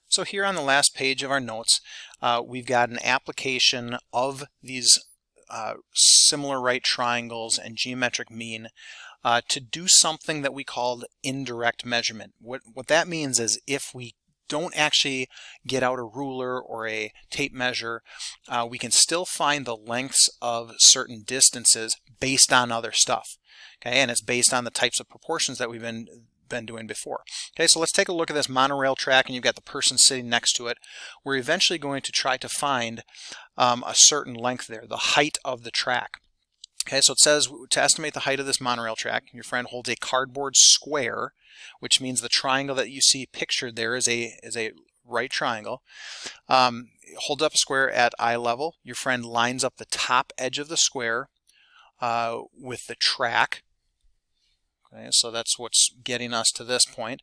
So here on the last page of our notes, we've got an application of these similar right triangles and geometric mean to do something that we called indirect measurement. What that means is if we don't actually get out a ruler or a tape measure, we can still find the lengths of certain distances based on other stuff. Okay, and it's based on the types of proportions that we've been doing before. Okay, so let's take a look at this monorail track, and you've got the person sitting next to it. We're eventually going to try to find a certain length there, the height of the track. Okay, so it says to estimate the height of this monorail track, your friend holds a cardboard square, which means the triangle that you see pictured there is a right triangle. Hold up a square at eye level. Your friend lines up the top edge of the square with the track. Okay, so that's what's getting us to this point.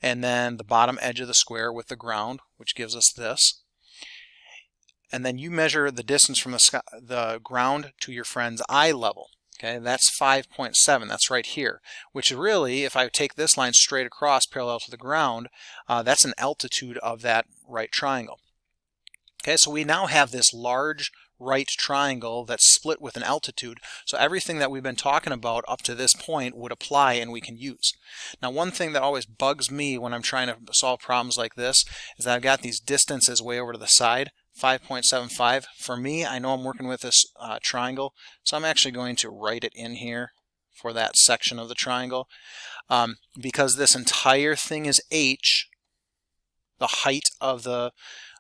And then the bottom edge of the square with the ground, which gives us this. And then you measure the distance from the ground to your friend's eye level. Okay, that's 5.7. That's right here, which really, if I take this line straight across parallel to the ground, that's an altitude of that right triangle. Okay, so we now have this large right triangle that's split with an altitude, so everything that we've been talking about up to this point would apply and we can use. Now, one thing that always bugs me when I'm trying to solve problems like this is that I've got these distances way over to the side. 5.75. For me, I know I'm working with this triangle, so I'm actually going to write it in here for that section of the triangle. Because this entire thing is h, the height of the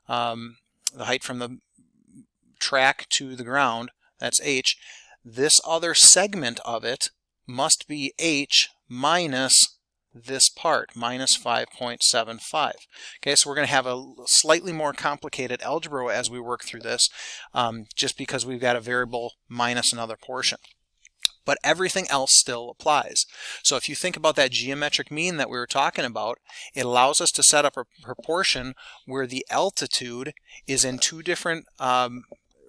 height from the track to the ground, that's h. This other segment of it must be h minus this part, minus 5.75. Okay, so we're going to have a slightly more complicated algebra as we work through this, just because we've got a variable minus another portion. But everything else still applies. So if you think about that geometric mean that we were talking about, it allows us to set up a proportion where the altitude is in two different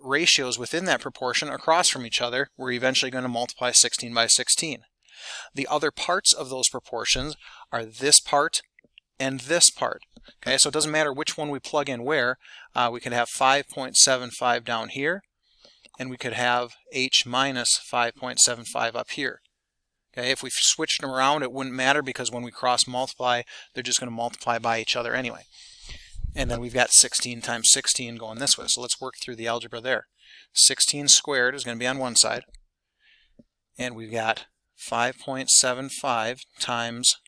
ratios within that proportion across from each other. We're eventually going to multiply 16 by 16. The other parts of those proportions are this part and this part. Okay, so it doesn't matter which one we plug in where. We could have 5.75 down here, and we could have h minus 5.75 up here. Okay, if we switched them around, it wouldn't matter because when we cross multiply, they're just going to multiply by each other anyway. And then we've got 16 times 16 going this way. So let's work through the algebra there. 16 squared is going to be on one side, and we've got 5.75 times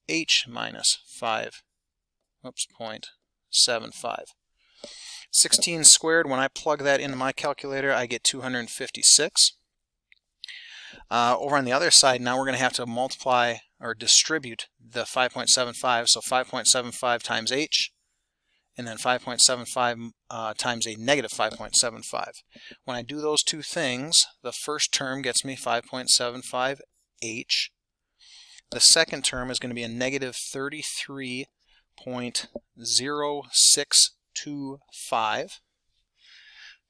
h minus 5.75. 16 squared, when I plug that into my calculator, I get 256. Over on the other side, now we're going to have to multiply or distribute the 5.75, so 5.75 times h, and then 5.75 times a negative 5.75. When I do those two things, the first term gets me 5.75 h. The second term is going to be a negative 33.0625.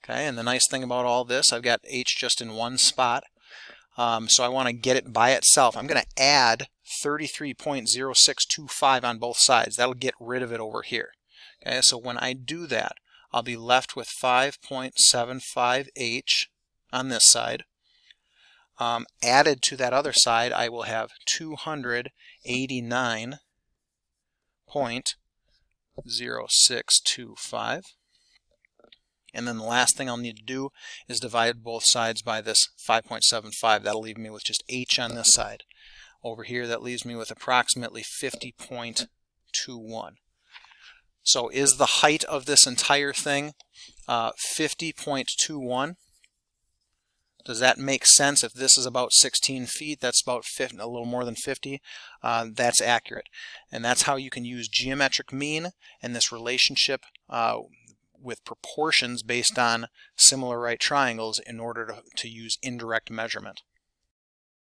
Okay, and the nice thing about all this, I've got h just in one spot, so I want to get it by itself. I'm going to add 33.0625 on both sides. That'll get rid of it over here. Okay, so when I do that, I'll be left with 5.75h on this side. Added to that other side, I will have 289.0625. And then the last thing I'll need to do is divide both sides by this 5.75. That'll leave me with just h on this side. Over here, that leaves me with approximately 50.21. So is the height of this entire thing 50.21? Does that make sense? If this is about 16 feet, that's about 50, a little more than 50. That's accurate. And that's how you can use geometric mean and this relationship with proportions based on similar right triangles in order to use indirect measurement.